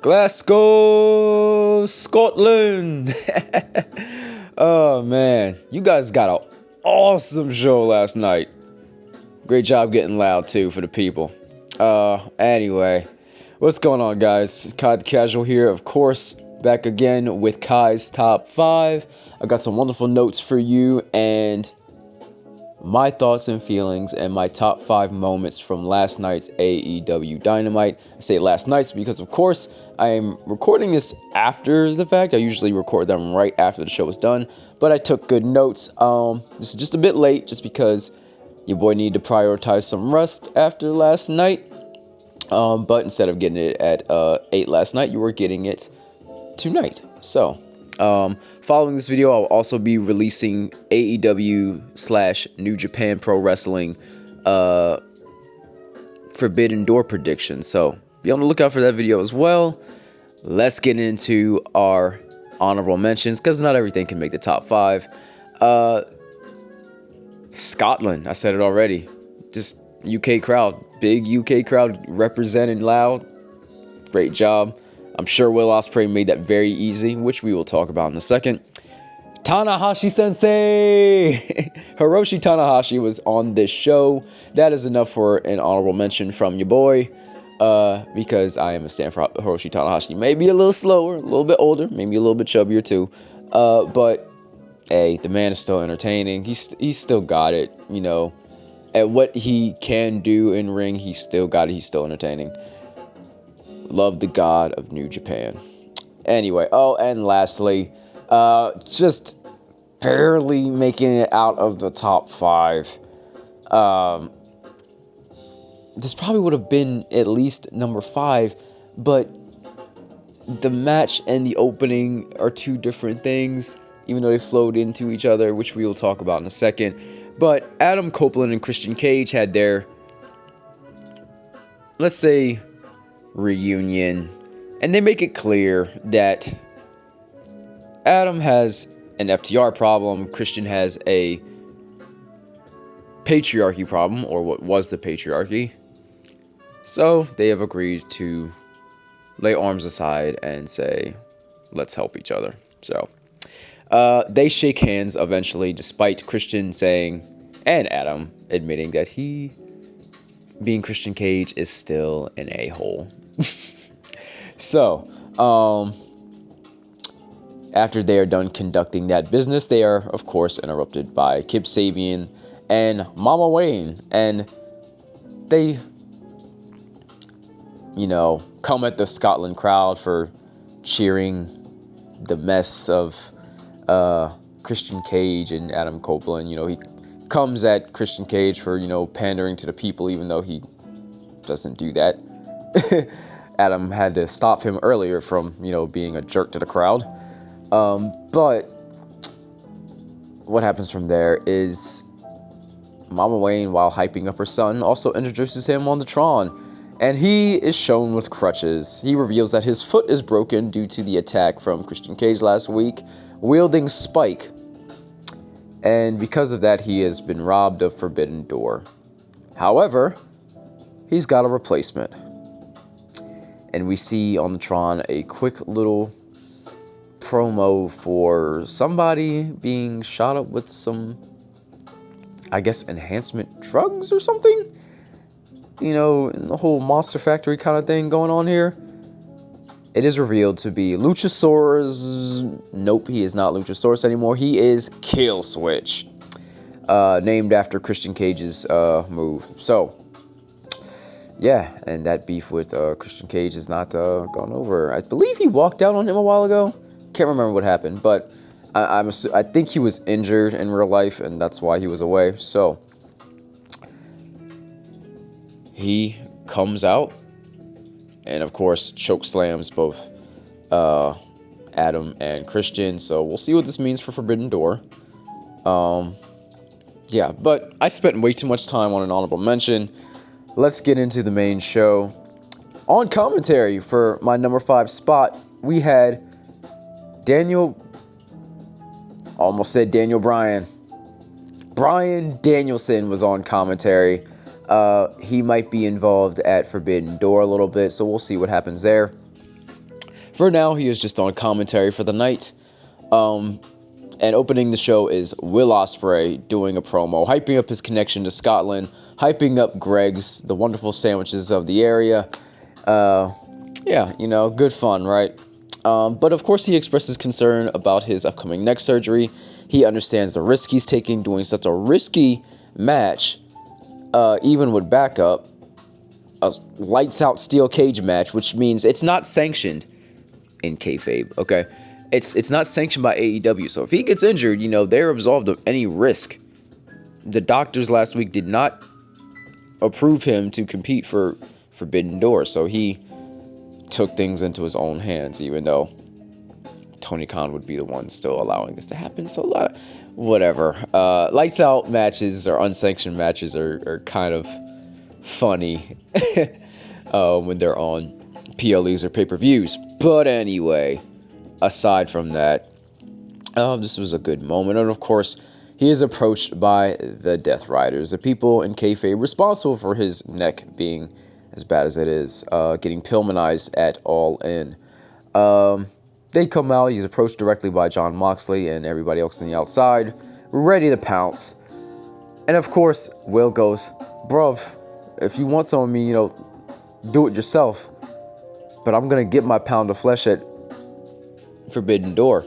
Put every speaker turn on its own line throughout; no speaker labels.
Glasgow, Scotland. Oh man, you guys got an awesome show last night. Great job getting loud too for the people. Anyway, what's going on, guys? Kai the Casual here, of course, back again with Kye's Top 5. I got some wonderful notes for you and my thoughts and feelings and my top 5 moments from last night's AEW Dynamite. I say last night's because, of course, I am recording this after the fact. I usually record them right after the show is done, but I took good notes. This is just a bit late just because your boy needed to prioritize some rest after last night. But instead of getting it at 8 last night, you were getting it tonight. So, following this video, I'll also be releasing AEW/New Japan Pro Wrestling Forbidden Door predictions. So be on the lookout for that video as well. Let's get into our honorable mentions because not everything can make the top 5. Scotland, I said it already. Just UK crowd, big UK crowd representing loud. Great job. I'm sure Will Ospreay made that very easy, which we will talk about in a second. Tanahashi Sensei! Hiroshi Tanahashi was on this show. That is enough for an honorable mention from your boy. Because I am a stan for Hiroshi Tanahashi. Maybe a little slower, a little bit older, maybe a little bit chubbier too. But, hey, the man is still entertaining. He's still got it, you know. At what he can do in ring, he's still got it. He's still entertaining. Love the god of New Japan. Anyway, and lastly, just barely making it out of the top 5. This probably would have been at least number 5, but the match and the opening are two different things, even though they flowed into each other, which we will talk about in a second. But Adam Copeland and Christian Cage had their, let's say, reunion, and they make it clear that Adam has an FTR problem, Christian has a patriarchy problem, or what was the patriarchy. So they have agreed to lay arms aside and say, let's help each other. So they shake hands eventually, despite Christian saying, and Adam admitting that he, being Christian Cage, is still an a-hole. So, after they are done conducting that business, they are, of course, interrupted by Kip Sabian and Mama Wayne. And they, you know, come at the Scotland crowd for cheering the mess of Christian Cage and Adam Copeland. You know, he comes at Christian Cage for, you know, pandering to the people, even though he doesn't do that. Adam had to stop him earlier from, you know, being a jerk to the crowd. But what happens from there is Mama Wayne, while hyping up her son, also introduces him on the Tron. And he is shown with crutches. He reveals that his foot is broken due to the attack from Christian Cage last week, wielding Spike. And because of that, he has been robbed of Forbidden Door. However, he's got a replacement. And we see on the Tron a quick little promo for somebody being shot up with some, I guess, enhancement drugs or something? You know, the whole Monster Factory kind of thing going on here. It is revealed to be Luchasaurus. Nope, he is not Luchasaurus anymore. He is Kill Switch. Named after Christian Cage's move. So, yeah, and that beef with Christian Cage is not gone over. I believe he walked out on him a while ago. Can't remember what happened, but I think he was injured in real life, and that's why he was away. So he comes out, and of course choke slams both Adam and Christian. So we'll see what this means for Forbidden Door. Yeah, but I spent way too much time on an honorable mention. Let's get into the main show. On commentary for my number 5 spot, we had almost said Daniel Bryan. Bryan Danielson was on commentary. He might be involved at Forbidden Door a little bit, so we'll see what happens there. For now, he is just on commentary for the night. And opening the show is Will Ospreay doing a promo, hyping up his connection to Scotland, hyping up Greg's, the wonderful sandwiches of the area. Yeah, you know, good fun, right? But of course, he expresses concern about his upcoming neck surgery. He understands the risk he's taking doing such a risky match, even with backup. A lights out steel cage match, which means it's not sanctioned in kayfabe, okay? It's not sanctioned by AEW, so if he gets injured, you know, they're absolved of any risk. The doctors last week did not approve him to compete for Forbidden Door, so he took things into his own hands, even though Tony Khan would be the one still allowing this to happen. So whatever. Lights out matches or unsanctioned matches are kind of funny when they're on PLEs or pay-per-views. But anyway, aside from that, this was a good moment. And of course, he is approached by the Death Riders, the people in kayfabe responsible for his neck being as bad as it is, getting Pillmanized at All In. They come out, he's approached directly by Jon Moxley and everybody else on the outside, ready to pounce. And of course, Will goes, bruv, if you want some of me, you know, do it yourself. But I'm going to get my pound of flesh at Forbidden Door.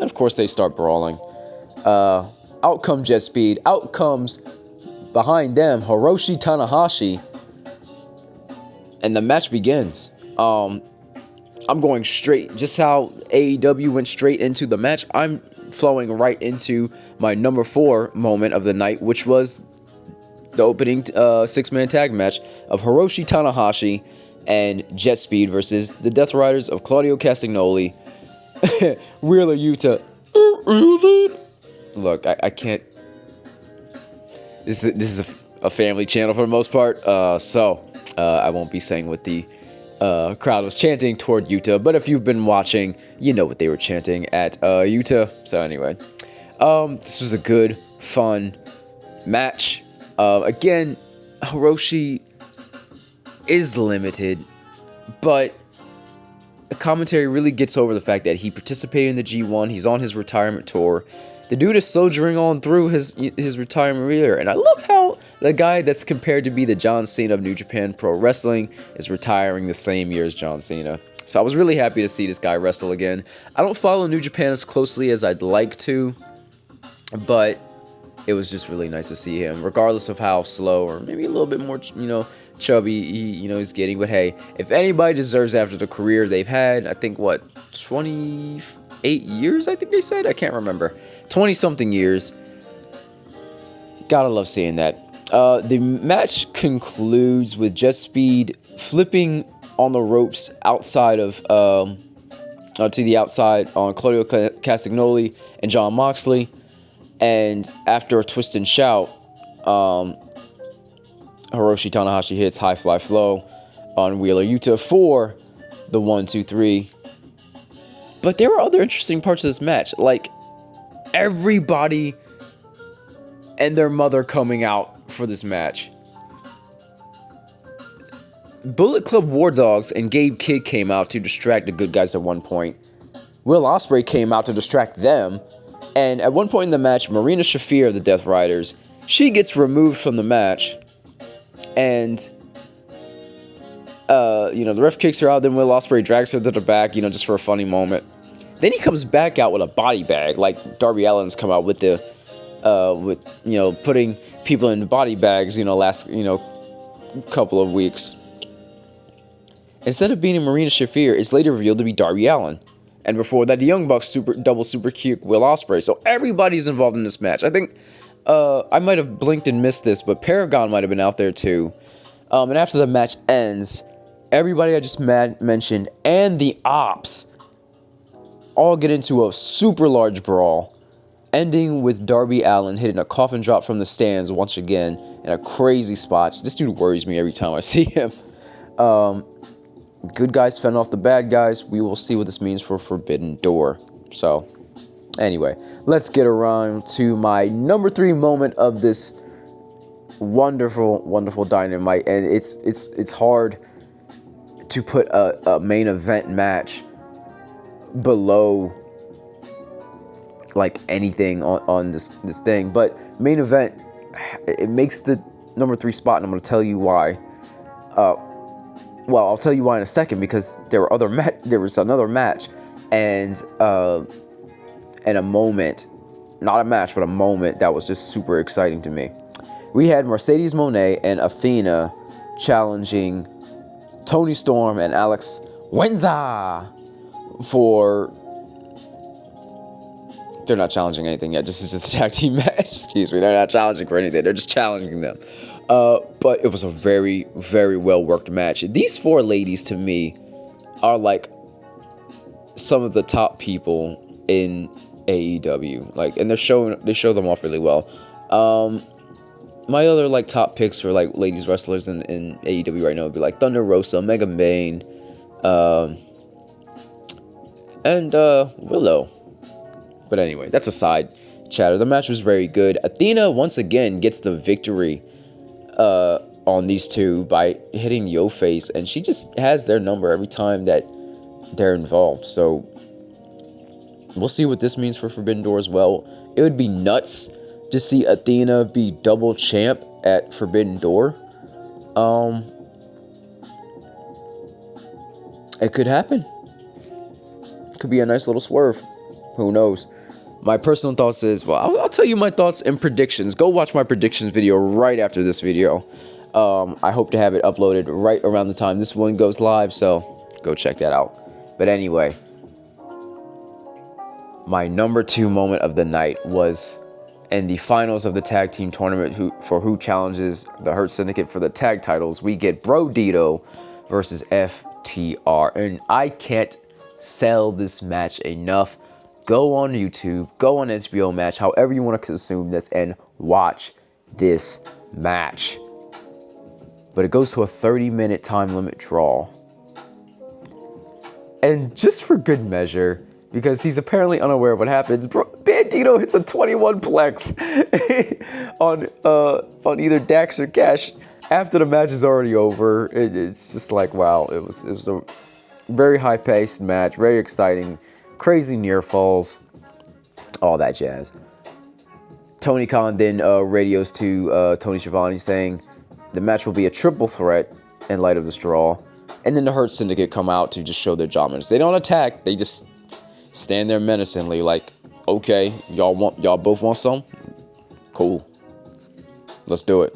And of course, they start brawling. Out comes Jet Speed. Out comes, behind them, Hiroshi and the match begins. I'm going straight, just how AEW went straight into the match, I'm flowing right into my number 4 moment of the night, which was the opening 6-man tag match of Hiroshi Tanahashi and Jet Speed versus the Death Riders of Claudio Castagnoli, Wheeler Yuta. Look, I can't. This is a family channel for the most part, so I won't be saying what the crowd was chanting toward Yuta, but if you've been watching, you know what they were chanting at Yuta. So anyway, this was a good, fun match. Again, Hiroshi is limited, but the commentary really gets over the fact that he participated in the G1. He's on his retirement tour. The dude is soldiering on through his retirement year, and I love how the guy that's compared to be the John Cena of New Japan Pro Wrestling is retiring the same year as John Cena. So I was really happy to see this guy wrestle again. I don't follow New Japan as closely as I'd like to, but it was just really nice to see him, regardless of how slow or maybe a little bit more, you know, chubby he's getting. But hey, if anybody deserves after the career they've had, I think 28 years, I think they said, I can't remember, 20 something years, gotta love seeing that. The match concludes with Jet Speed flipping on the ropes outside of to the outside on Claudio Castagnoli and Jon Moxley, and after a twist and shout, Hiroshi Tanahashi hits High Fly Flow on Wheeler Yuta for the 1-2-3. But there were other interesting parts of this match, like everybody and their mother coming out for this match. Bullet Club War Dogs and Gabe Kidd came out to distract the good guys at one point. Will Ospreay came out to distract them. And at one point in the match, Marina Shafir of the Death Riders, she gets removed from the match. And, the ref kicks her out. Then Will Ospreay drags her to the back, just for a funny moment. Then he comes back out with a body bag, like Darby Allin's come out with putting people in body bags, last, couple of weeks. Instead of being Marina Shafir, it's later revealed to be Darby Allin. And before that, the Young Bucks double super kick Will Ospreay. So everybody's involved in this match. I think I might have blinked and missed this, but Paragon might have been out there too. And after the match ends, everybody I just mentioned and the Ops all get into a super large brawl, ending with Darby Allin hitting a coffin drop from the stands once again in a crazy spot. This dude worries me every time I see him. Good guys fend off the bad guys. We will see what this means for Forbidden Door. So, anyway, let's get around to my number 3 moment of this wonderful, wonderful Dynamite. And it's hard to put a main event match below like anything on this thing. But main event, it makes the number 3 spot, and I'm going to tell you why. Well, I'll tell you why in a second, because there was another match, and a moment, not a match, but a moment that was just super exciting to me. We had Mercedes Moné and Athena challenging Toni Storm and Alex Wenza for... They're not challenging anything yet. This is just a tag team match. Excuse me. They're not challenging for anything. They're just challenging them. But it was a very, very well-worked match. These 4 ladies, to me, are like some of the top people in AEW. Like, and they show them off really well. My other like top picks for like ladies wrestlers in AEW right now would be like Thunder Rosa, Mega Bane, and Willow. But anyway, that's a side chatter. The match was very good. Athena once again gets the victory on these two by hitting Yo Face, and she just has their number every time that they're involved. So we'll see what this means for Forbidden Door as well. It would be nuts to see Athena be double champ at Forbidden Door. It could happen. Could be a nice little swerve. Who knows? My personal thoughts is, well, I'll tell you my thoughts and predictions. Go watch my predictions video right after this video. I hope to have it uploaded right around the time this one goes live, so go check that out. But anyway, my number 2 moment of the night was in the finals of the tag team tournament who challenges the Hurt Syndicate for the tag titles. We get Bro Dito versus FTR, and I can't sell this match enough. Go on YouTube, go on HBO Match, however you want to consume this, and watch this match. But it goes to a 30-minute time limit draw. And just for good measure, because he's apparently unaware of what happens, Bandito hits a 21 plex on either Dax or Cash after the match is already over. It's just like, wow, it was a very high-paced match, very exciting. Crazy near falls, all that jazz. Tony Khan then radios to Tony Schiavone saying the match will be a triple threat in light of this draw. And then the Hurt Syndicate come out to just show their dominance. They don't attack, they just stand there menacingly like, okay, y'all both want some? Cool. Let's do it.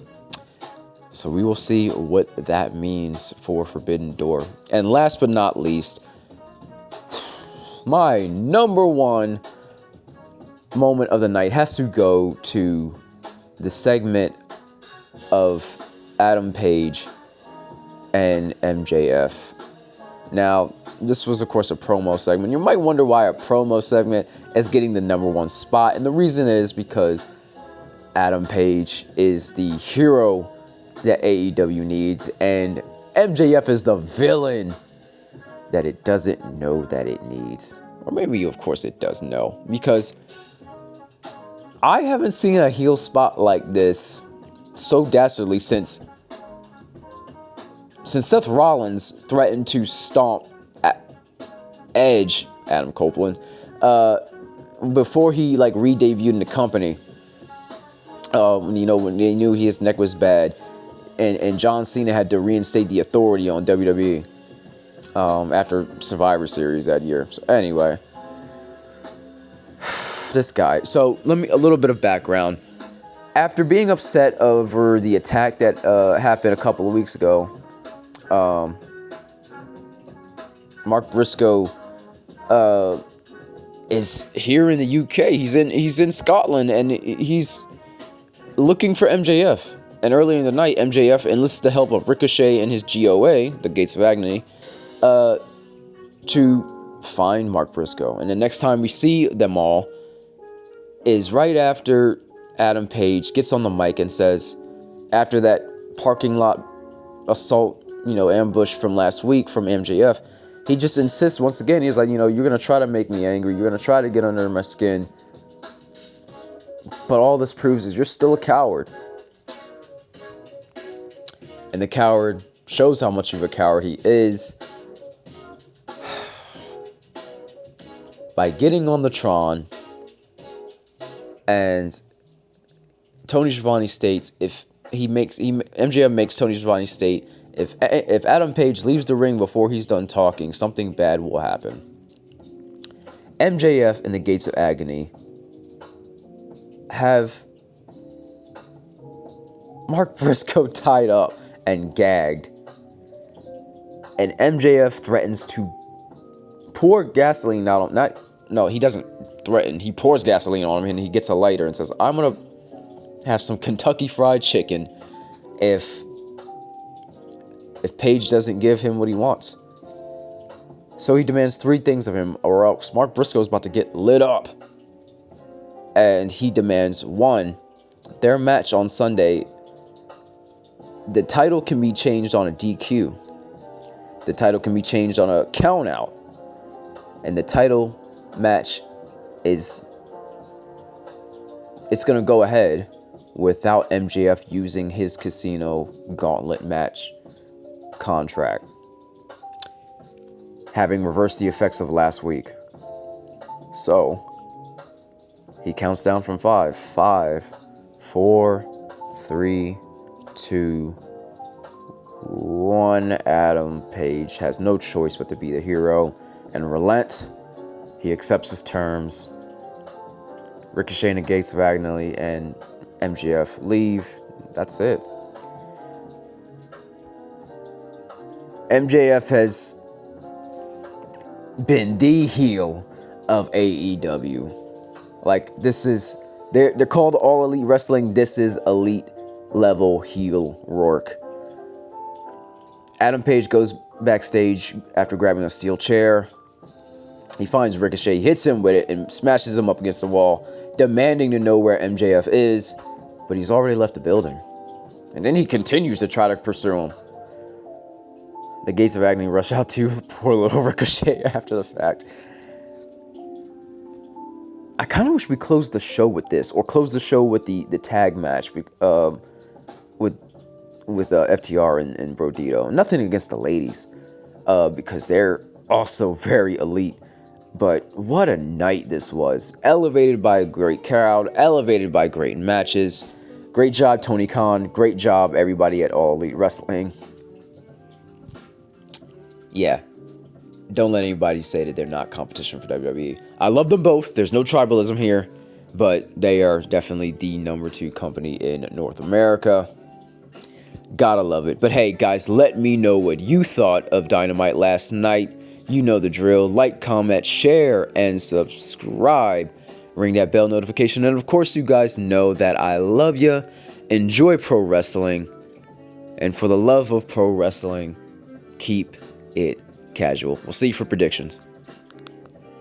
So we will see what that means for Forbidden Door. And last but not least, my number 1 moment of the night has to go to the segment of Adam Page and MJF. Now, this was, of course, a promo segment. You might wonder why a promo segment is getting the number 1 spot. And the reason is because Adam Page is the hero that AEW needs, and MJF is the villain that it doesn't know that it needs. Or maybe, of course, it does know. Because I haven't seen a heel spot like this so dastardly since Seth Rollins threatened to stomp Edge, Adam Copeland, before he like re-debuted in the company. When they knew his neck was bad, and John Cena had to reinstate the authority on WWE after Survivor Series that year. So anyway, this guy. So a little bit of background. After being upset over the attack that happened a couple of weeks ago, Mark Briscoe is here in the UK. He's in Scotland, and he's looking for MJF. And earlier in the night, MJF enlists the help of Ricochet and his GOA, the Gates of Agony, to find Mark Briscoe. And the next time we see them all is right after Adam Page gets on the mic and says, after that parking lot assault, ambush from last week from MJF, he just insists once again. He's like, you're going to try to make me angry. You're going to try to get under my skin. But all this proves is you're still a coward. And the coward shows how much of a coward he is. by getting on the Tron, and Tony Schiavone states MJF makes Tony Schiavone state if Adam Page leaves the ring before he's done talking, something bad will happen. MJF and the Gates of Agony have Mark Briscoe tied up and gagged, and MJF threatens to pour gasoline out on he doesn't threaten. He pours gasoline on him and he gets a lighter and says, "I'm gonna have some Kentucky Fried Chicken if Page doesn't give him what he wants." So he demands 3 things of him, or else Mark Briscoe's about to get lit up. And he demands 1, their match on Sunday, the title can be changed on a DQ. The title can be changed on a count out. And the title match it's going to go ahead without MJF using his casino gauntlet match contract, having reversed the effects of last week. So he counts down from 5. 5, 4, 3, 2, 1. Adam Page has no choice but to be the hero and relent. He accepts his terms. Ricochet and the Gates of Agony and MJF leave. That's it. MJF has been the heel of AEW. Like, this is, they're called All Elite Wrestling. This is elite level heel Rourke. Adam Page goes backstage after grabbing a steel chair. He finds Ricochet, hits him with it, and smashes him up against the wall, demanding to know where MJF is, but he's already left the building. And then he continues to try to pursue him. The Gates of Agony rush out to poor little Ricochet after the fact. I kind of wish we closed the show with this, or closed the show with the tag match with FTR and Brodito. Nothing against the ladies, because they're also very elite. But what a night this was. Elevated by a great crowd, elevated by great matches. Great job, Tony Khan. Great job, everybody at All Elite Wrestling. Yeah. Don't let anybody say that they're not competition for WWE. I love them both. There's no tribalism here. But they are definitely the number 2 company in North America. Gotta love it. But hey, guys, let me know what you thought of Dynamite last night. You know the drill. Like, comment, share, and subscribe. Ring that bell notification. And of course, you guys know that I love you. Enjoy pro wrestling. And for the love of pro wrestling, keep it casual. We'll see you for predictions.